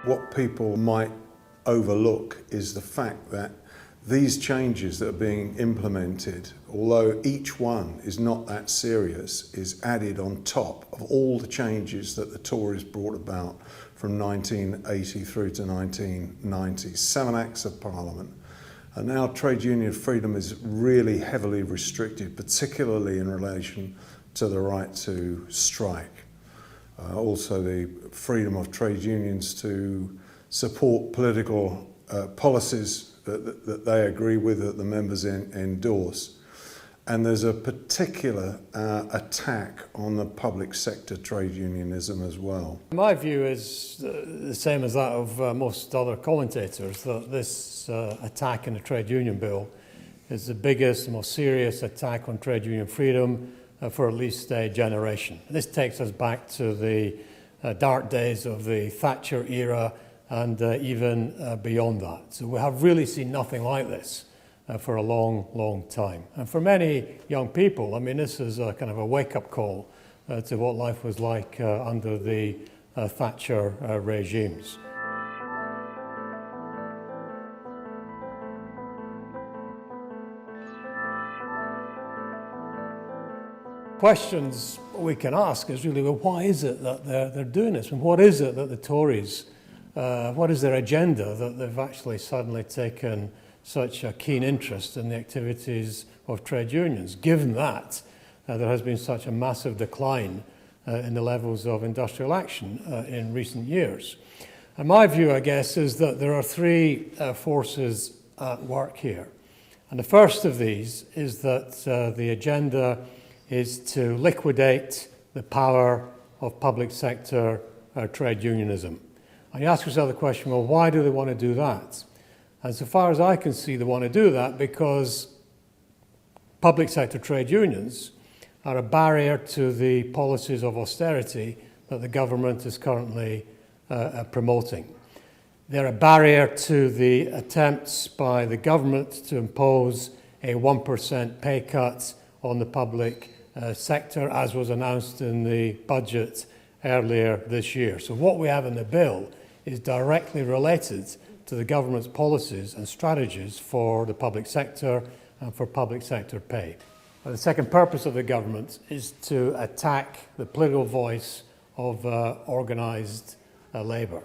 What people might overlook is the fact that these changes that are being implemented, although each one is not that serious, is added on top of all the changes that the Tories brought about from 1980 through to 1990. 7 Acts of Parliament. And now trade union freedom is really heavily restricted, particularly in relation to the right to strike. Also the freedom of trade unions to support political policies that they agree with, that the members endorse. And there's a particular attack on the public sector trade unionism as well. My view is the same as that of most other commentators, that this attack in the trade union bill is the biggest, most serious attack on trade union freedom for at least a generation. This takes us back to the dark days of the Thatcher era and even beyond that. So we have really seen nothing like this for a long, long time. And for many young people, I mean, this is a kind of a wake-up call to what life was like under the Thatcher regimes. Questions we can ask is really, well, why is it that they're doing this? And what is it that the Tories, what is their agenda that they've actually suddenly taken such a keen interest in the activities of trade unions, given that there has been such a massive decline in the levels of industrial action in recent years? And my view, I guess, is that there are three forces at work here. And the first of these is that the agenda is to liquidate the power of public sector trade unionism. And you ask yourself the question, well, why do they want to do that? And so far as I can see, they want to do that because public sector trade unions are a barrier to the policies of austerity that the government is currently promoting. They're a barrier to the attempts by the government to impose a 1% pay cut on the public sector, as was announced in the budget earlier this year. So what we have in the bill is directly related to the government's policies and strategies for the public sector and for public sector pay. The second purpose of the government is to attack the political voice of organised labour.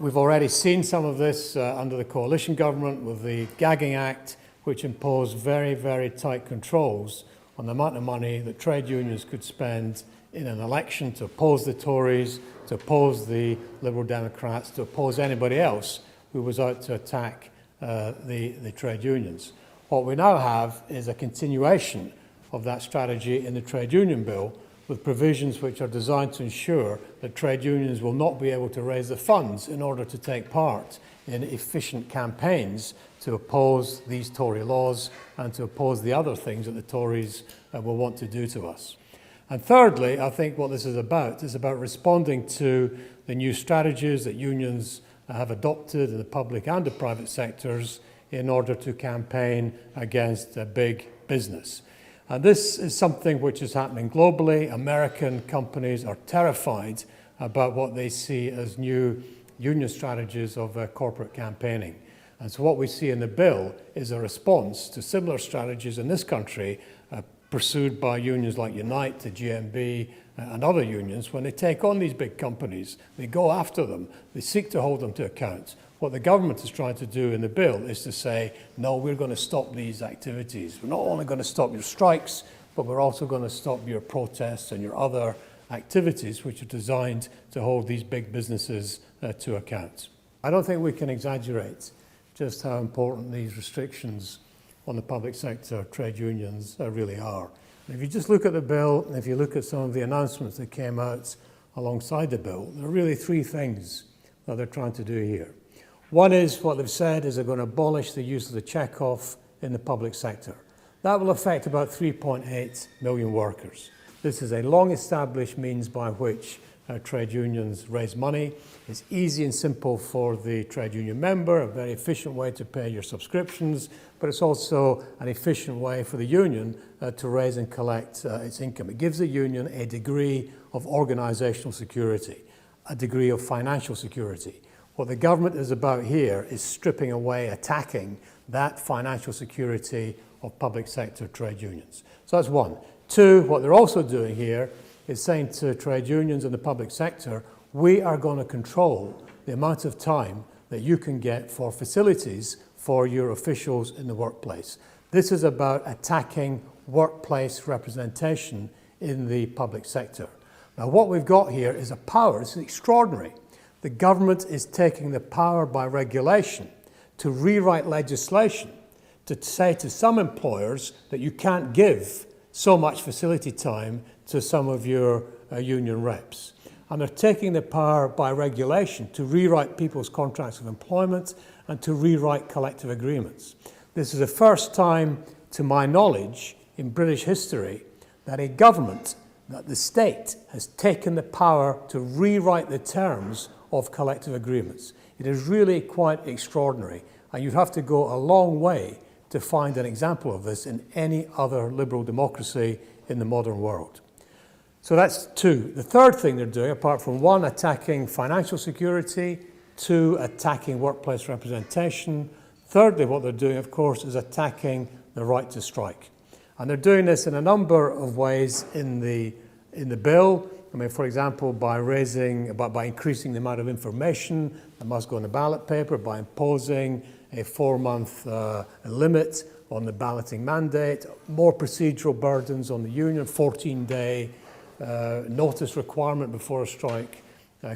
We've already seen some of this under the coalition government with the Gagging Act, which imposed very, very tight controls on the amount of money that trade unions could spend in an election to oppose the Tories, to oppose the Liberal Democrats, to oppose anybody else who was out to attack the trade unions. What we now have is a continuation of that strategy in the trade union bill, with provisions which are designed to ensure that trade unions will not be able to raise the funds in order to take part in efficient campaigns to oppose these Tory laws and to oppose the other things that the Tories will want to do to us. And thirdly, I think what this is about responding to the new strategies that unions have adopted in the public and the private sectors in order to campaign against big business. And this is something which is happening globally. American companies are terrified about what they see as new union strategies of corporate campaigning. And so what we see in the bill is a response to similar strategies in this country pursued by unions like Unite, the GMB, and other unions. When they take on these big companies, they go after them, they seek to hold them to account. What the government is trying to do in the bill is to say, no, we're going to stop these activities. We're not only going to stop your strikes, but we're also going to stop your protests and your other activities which are designed to hold these big businesses to account. I don't think we can exaggerate just how important these restrictions on the public sector trade unions really are. And if you just look at the bill, and if you look at some of the announcements that came out alongside the bill, there are really three things that they're trying to do here. One is what they've said is they're going to abolish the use of the check-off in the public sector. That will affect about 3.8 million workers. This is a long-established means by which trade unions raise money. It's easy and simple for the trade union member, a very efficient way to pay your subscriptions, but it's also an efficient way for the union to raise and collect its income. It gives the union a degree of organisational security. a degree of financial security. What the government is about here is stripping away, attacking that financial security of public sector trade unions. So that's one. Two, what they're also doing here is saying to trade unions in the public sector, we are going to control the amount of time that you can get for facilities for your officials in the workplace. This is about attacking workplace representation in the public sector. Now, what we've got here is a power. It's extraordinary. The government is taking the power by regulation to rewrite legislation to say to some employers that you can't give so much facility time to some of your union reps. And they're taking the power by regulation to rewrite people's contracts of employment and to rewrite collective agreements. This is the first time, to my knowledge, in British history, that a government, that the state, has taken the power to rewrite the terms of collective agreements. It is really quite extraordinary, and you'd have to go a long way to find an example of this in any other liberal democracy in the modern world. So that's two. The third thing they're doing, apart from one, attacking financial security, two, attacking workplace representation, thirdly, what they're doing, of course, is attacking the right to strike. And they're doing this in a number of ways in the bill. I mean, for example, by increasing the amount of information that must go on the ballot paper, by imposing a 4-month limit on the balloting mandate, more procedural burdens on the union, 14-day notice requirement before a strike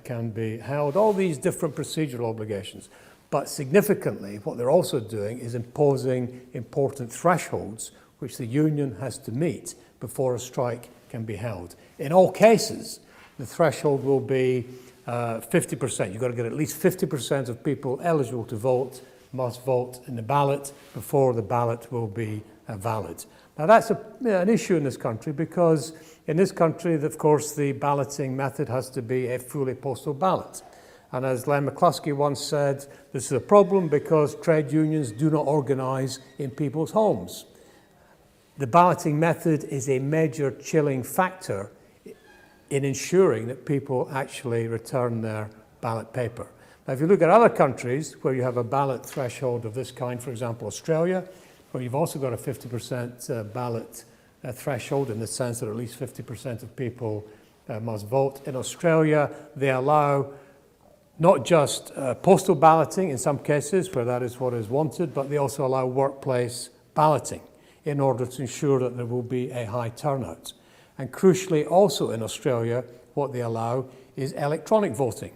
can be held, all these different procedural obligations. But significantly, what they're also doing is imposing important thresholds which the union has to meet before a strike can be held. In all cases, the threshold will be 50%. You've got to get at least 50% of people eligible to vote must vote in the ballot before the ballot will be valid. Now that's an issue in this country because in this country, of course, the balloting method has to be a fully postal ballot. And as Len McCluskey once said, this is a problem because trade unions do not organise in people's homes. The balloting method is a major chilling factor in ensuring that people actually return their ballot paper. Now, if you look at other countries where you have a ballot threshold of this kind, for example, Australia, where you've also got a 50% ballot threshold in the sense that at least 50% of people must vote. In Australia, they allow not just postal balloting in some cases where that is what is wanted, but they also allow workplace balloting in order to ensure that there will be a high turnout. And crucially also in Australia, what they allow is electronic voting.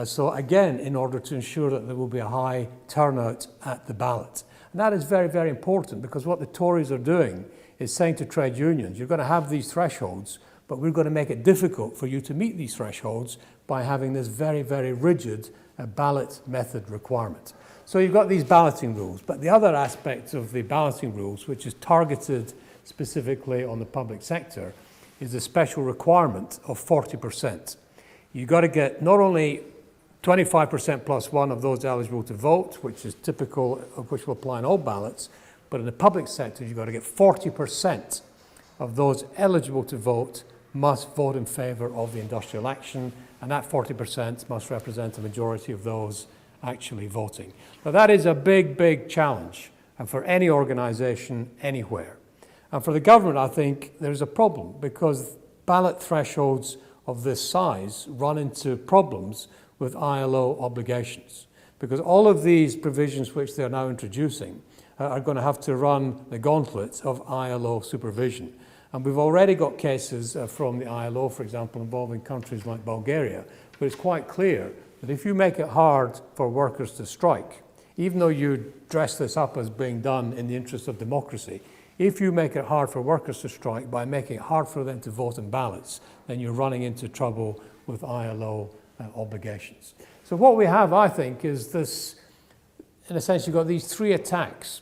So again, in order to ensure that there will be a high turnout at the ballot. And that is very, very important because what the Tories are doing is saying to trade unions, you're going to have these thresholds, but we're going to make it difficult for you to meet these thresholds by having this very, very rigid ballot method requirement. So you've got these balloting rules, but the other aspect of the balloting rules, which is targeted specifically on the public sector, is a special requirement of 40%. You've got to get not only 25% plus one of those eligible to vote, which is typical of which will apply in all ballots, but in the public sector, you've got to get 40% of those eligible to vote must vote in favour of the industrial action, and that 40% must represent a majority of those actually voting. Now that is a big, big challenge for any organisation anywhere. And for the government, I think there's a problem because ballot thresholds of this size run into problems with ILO obligations because all of these provisions which they're now introducing are going to have to run the gauntlet of ILO supervision. And we've already got cases from the ILO, for example, involving countries like Bulgaria, where it's quite clear that if you make it hard for workers to strike, even though you dress this up as being done in the interest of democracy, if you make it hard for workers to strike by making it hard for them to vote in ballots, then you're running into trouble with ILO obligations. So what we have, I think, is this, in a sense, you've got these three attacks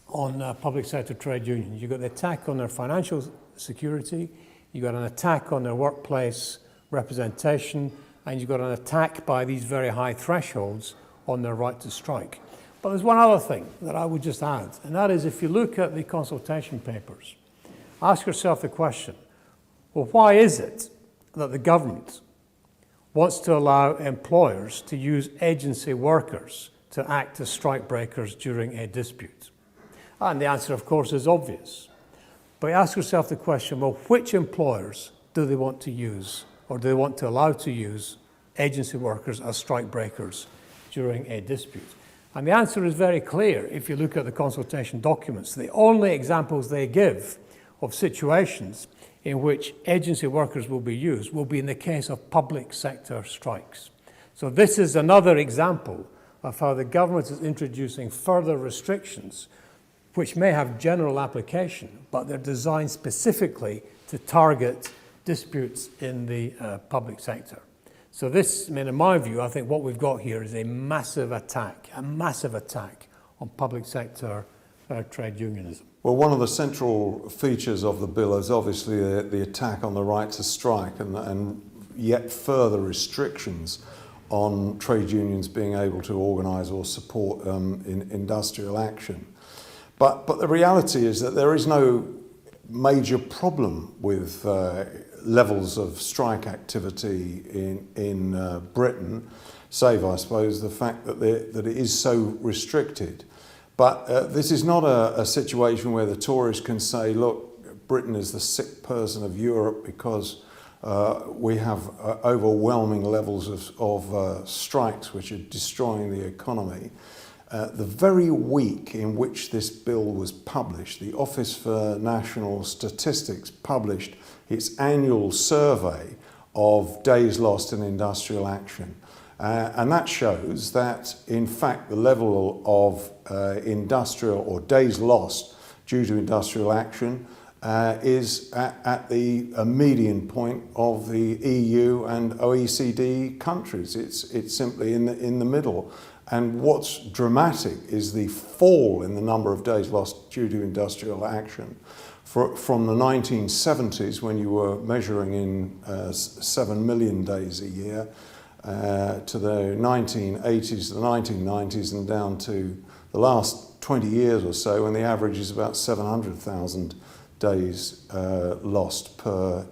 on public sector trade unions. You've got the attack on their financial security, you've got an attack on their workplace representation, and you've got an attack by these very high thresholds on their right to strike. But there's one other thing that I would just add, and that is if you look at the consultation papers, ask yourself the question, well, why is it that the government wants to allow employers to use agency workers to act as strikebreakers during a dispute. And the answer, of course, is obvious. But you ask yourself the question, well, which employers do they want to use, or do they want to allow to use agency workers as strikebreakers during a dispute? And the answer is very clear if you look at the consultation documents. The only examples they give of situations in which agency workers will be used will be in the case of public sector strikes. So this is another example of how the government is introducing further restrictions which may have general application, but they're designed specifically to target disputes in the public sector. So this, in my view, I think what we've got here is a massive attack on public sector trade unionism. Well, one of the central features of the bill is obviously the attack on the right to strike and yet further restrictions on trade unions being able to organise or support in industrial action. But the reality is that there is no major problem with levels of strike activity in Britain, save, I suppose, the fact that it is so restricted. But this is not a situation where the Tories can say, look, Britain is the sick person of Europe because we have overwhelming levels of strikes which are destroying the economy. The very week in which this bill was published, the Office for National Statistics published its annual survey of days lost in industrial action. And that shows that, in fact, the level of industrial or days lost due to industrial action is at the median point of the EU and OECD countries. It's simply in the middle. And what's dramatic is the fall in the number of days lost due to industrial action. From the 1970s, when you were measuring in 7 million days a year, to the 1980s, the 1990s, and down to the last 20 years or so, when the average is about 700,000 days lost per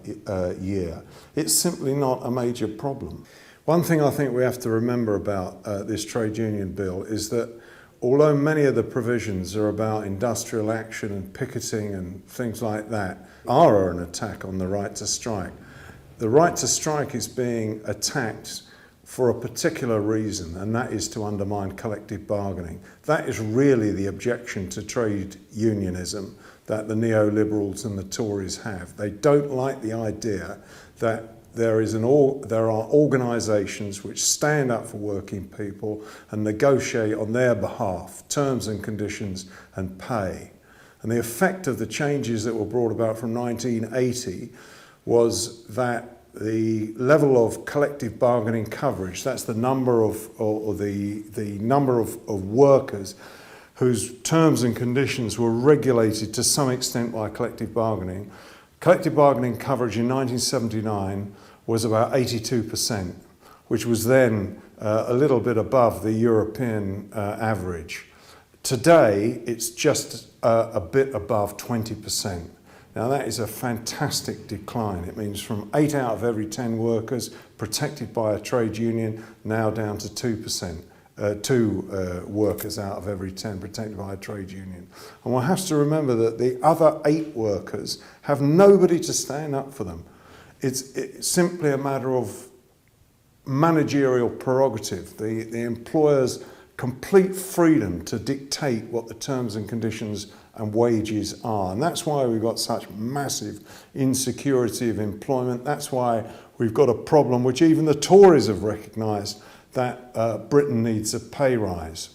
year. It's simply not a major problem. One thing I think we have to remember about this trade union bill is that although many of the provisions are about industrial action and picketing and things like that are an attack on the right to strike, the right to strike is being attacked for a particular reason, and that is to undermine collective bargaining. That is really the objection to trade unionism that the neoliberals and the Tories have. They don't like the idea that there are organisations which stand up for working people and negotiate on their behalf terms and conditions and pay. And the effect of the changes that were brought about from 1980 was that the level of collective bargaining coverage, that's the number of the number of workers whose terms and conditions were regulated to some extent by collective bargaining. Collective bargaining coverage in 1979 was about 82%, which was then a little bit above the European average. Today, it's just a bit above 20%. Now that is a fantastic decline. It means from 8 out of every 10 workers protected by a trade union, now down to 2%. Two workers out of every 10 protected by a trade union. And one has to remember that the other 8 workers have nobody to stand up for them. It's simply a matter of managerial prerogative, the employer's complete freedom to dictate what the terms and conditions and wages are. And that's why we've got such massive insecurity of employment. That's why we've got a problem which even the Tories have recognised, that Britain needs a pay rise.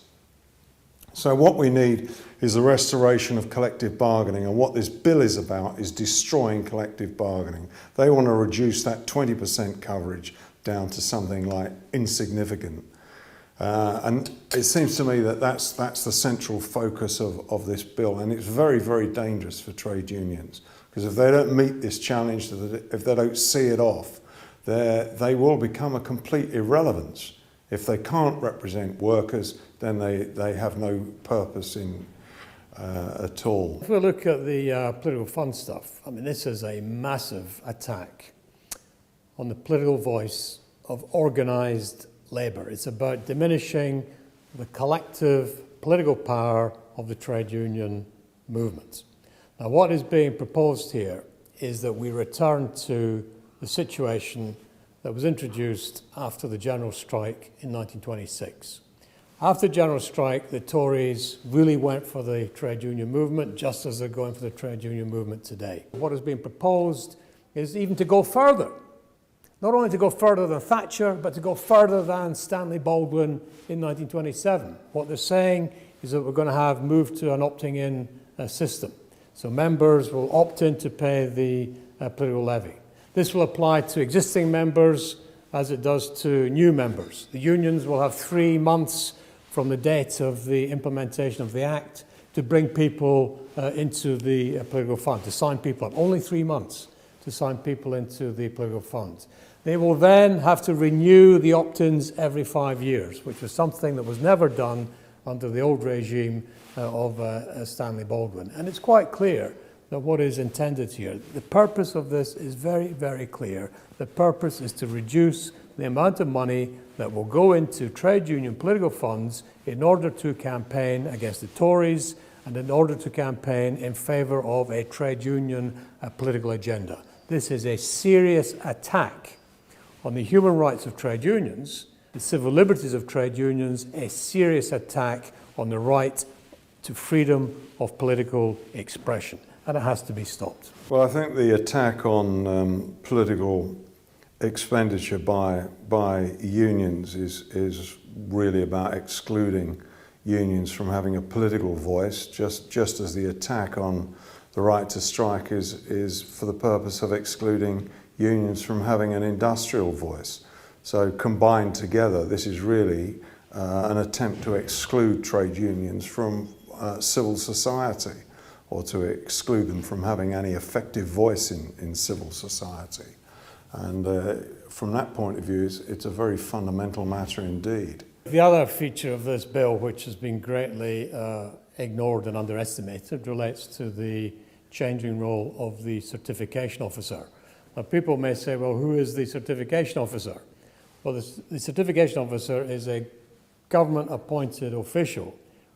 So what we need is the restoration of collective bargaining, and what this bill is about is destroying collective bargaining. They want to reduce that 20% coverage down to something like insignificant. And it seems to me that that's the central focus of this bill, and it's very, very dangerous for trade unions, because if they don't meet this challenge, if they don't see it off, they will become a complete irrelevance. If they can't represent workers, then they have no purpose at all. If we look at the political fund stuff, I mean, this is a massive attack on the political voice of organised labour. It's about diminishing the collective political power of the trade union movement. Now, what is being proposed here is that we return to the situation that was introduced after the general strike in 1926. After the general strike, the Tories really went for the trade union movement, just as they're going for the trade union movement today. What is being proposed is even to go further. Not only to go further than Thatcher, but to go further than Stanley Baldwin in 1927. What they're saying is that we're going to have moved to an opting-in system. So members will opt in to pay the political levy. This will apply to existing members as it does to new members. The unions will have 3 months from the date of the implementation of the Act to bring people into the political fund, to sign people up. Only 3 months to sign people into the political fund. They will then have to renew the opt-ins every 5 years, which was something that was never done under the old regime of Stanley Baldwin. And it's quite clear that what is intended here, the purpose of this is very, very clear. The purpose is to reduce the amount of money that will go into trade union political funds in order to campaign against the Tories and in order to campaign in favour of a trade union political agenda. This is a serious attack on the human rights of trade unions, the civil liberties of trade unions, a serious attack on the right to freedom of political expression. And it has to be stopped. Well, I think the attack on political expenditure by unions is really about excluding unions from having a political voice, just as the attack on the right to strike is for the purpose of excluding unions from having an industrial voice. So combined together, this is really an attempt to exclude trade unions from civil society, or to exclude them from having any effective voice in civil society. And from that point of view, it's a very fundamental matter indeed. The other feature of this bill, which has been greatly ignored and underestimated, relates to the changing role of the certification officer. Now, people may say, well, who is the certification officer? Well, the certification officer is a government-appointed official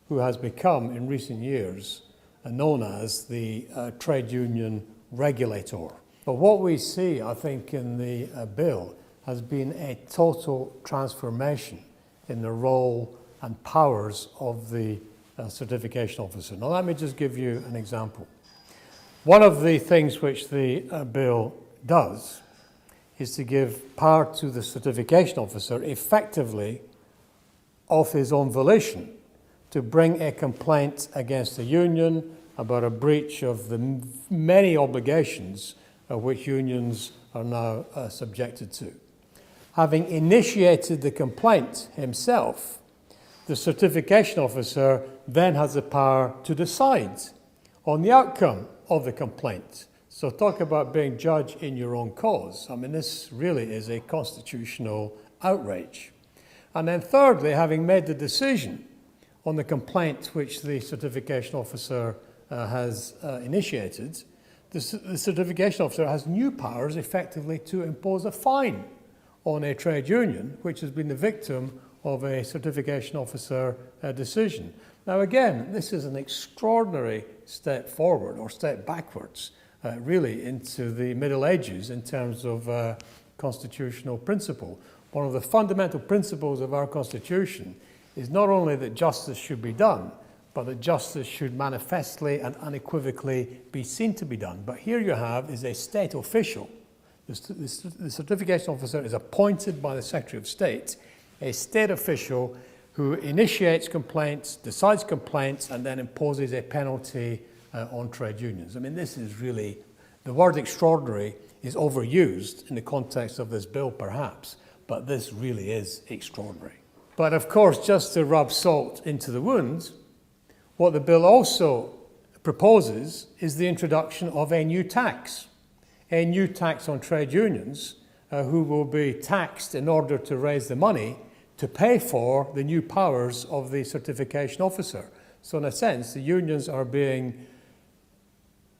who has become, in recent years, known as the trade union regulator. But what we see, I think, in the bill has been a total transformation in the role and powers of the certification officer. Now, let me just give you an example. One of the things which the bill does is to give power to the certification officer effectively of his own volition to bring a complaint against the union about a breach of the many obligations which unions are now subjected to. Having initiated the complaint himself, the certification officer then has the power to decide on the outcome of the complaint. So talk about being judge in your own cause. I mean, this really is a constitutional outrage. And then thirdly, having made the decision on the complaint which the certification officer has initiated, the certification officer has new powers effectively to impose a fine on a trade union which has been the victim of a certification officer decision. Now again, this is an extraordinary step forward or step backwards really into the Middle Ages in terms of constitutional principle. One of the fundamental principles of our Constitution is not only that justice should be done, but that justice should manifestly and unequivocally be seen to be done. But here you have is a state official. The certification officer is appointed by the Secretary of State, a state official who initiates complaints, decides complaints, and then imposes a penalty on trade unions. I mean, this is really, the word extraordinary is overused in the context of this bill perhaps, but this really is extraordinary. But of course, just to rub salt into the wounds, what the bill also proposes is the introduction of a new tax on trade unions who will be taxed in order to raise the money to pay for the new powers of the certification officer. So in a sense, the unions are being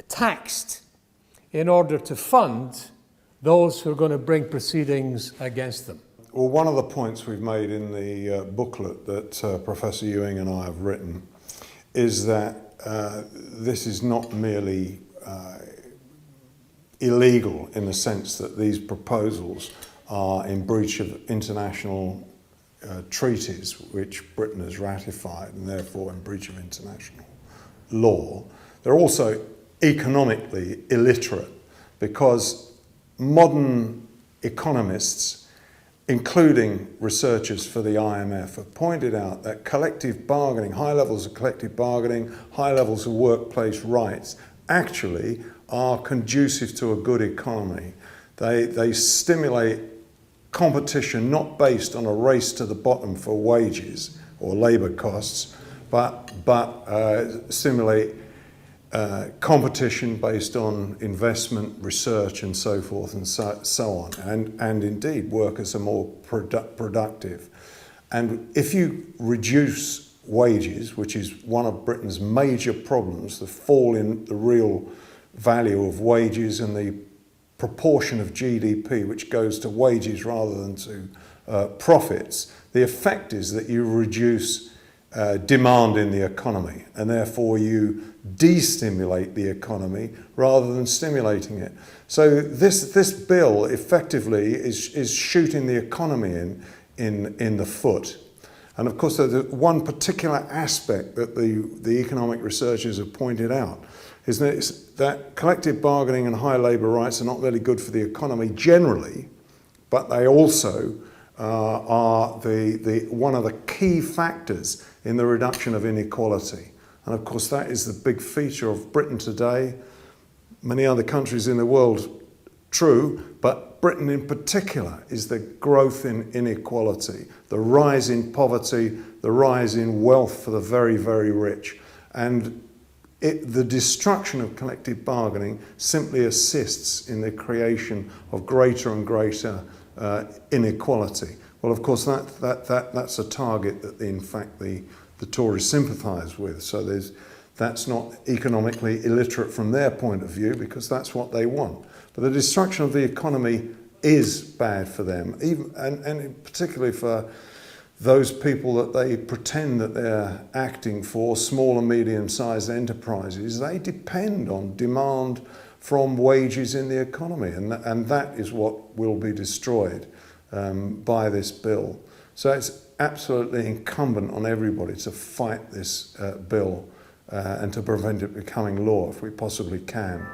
taxed in order to fund those who are going to bring proceedings against them. Well, one of the points we've made in the booklet that Professor Ewing and I have written is that this is not merely illegal in the sense that these proposals are in breach of international treaties which Britain has ratified and therefore in breach of international law. They're also economically illiterate because modern economists, including researchers for the IMF, have pointed out that collective bargaining, high levels of collective bargaining, high levels of workplace rights actually are conducive to a good economy. They stimulate competition not based on a race to the bottom for wages or labour costs, but stimulate competition based on investment, research and so forth and so on. And indeed, workers are more productive. And if you reduce wages, which is one of Britain's major problems, the fall in the real value of wages and the proportion of GDP which goes to wages rather than to profits, the effect is that you reduce demand in the economy and therefore you destimulate the economy rather than stimulating it. So this bill effectively is shooting the economy in the foot. And of course, the one particular aspect that the economic researchers have pointed out is that collective bargaining and high labour rights are not really good for the economy generally, but they also are one of the key factors in the reduction of inequality. And of course, that is the big feature of Britain today. Many other countries in the world, true, but Britain in particular is the growth in inequality, the rise in poverty, the rise in wealth for the very, very rich. And the destruction of collective bargaining simply assists in the creation of greater and greater inequality. Well, of course, that's a target that, in fact, the Tories sympathise with. So that's not economically illiterate from their point of view because that's what they want. But the destruction of the economy is bad for them, and particularly for those people that they pretend that they're acting for, small and medium-sized enterprises. They depend on demand from wages in the economy, and that is what will be destroyed by this bill. So it's absolutely incumbent on everybody to fight this bill and to prevent it becoming law if we possibly can.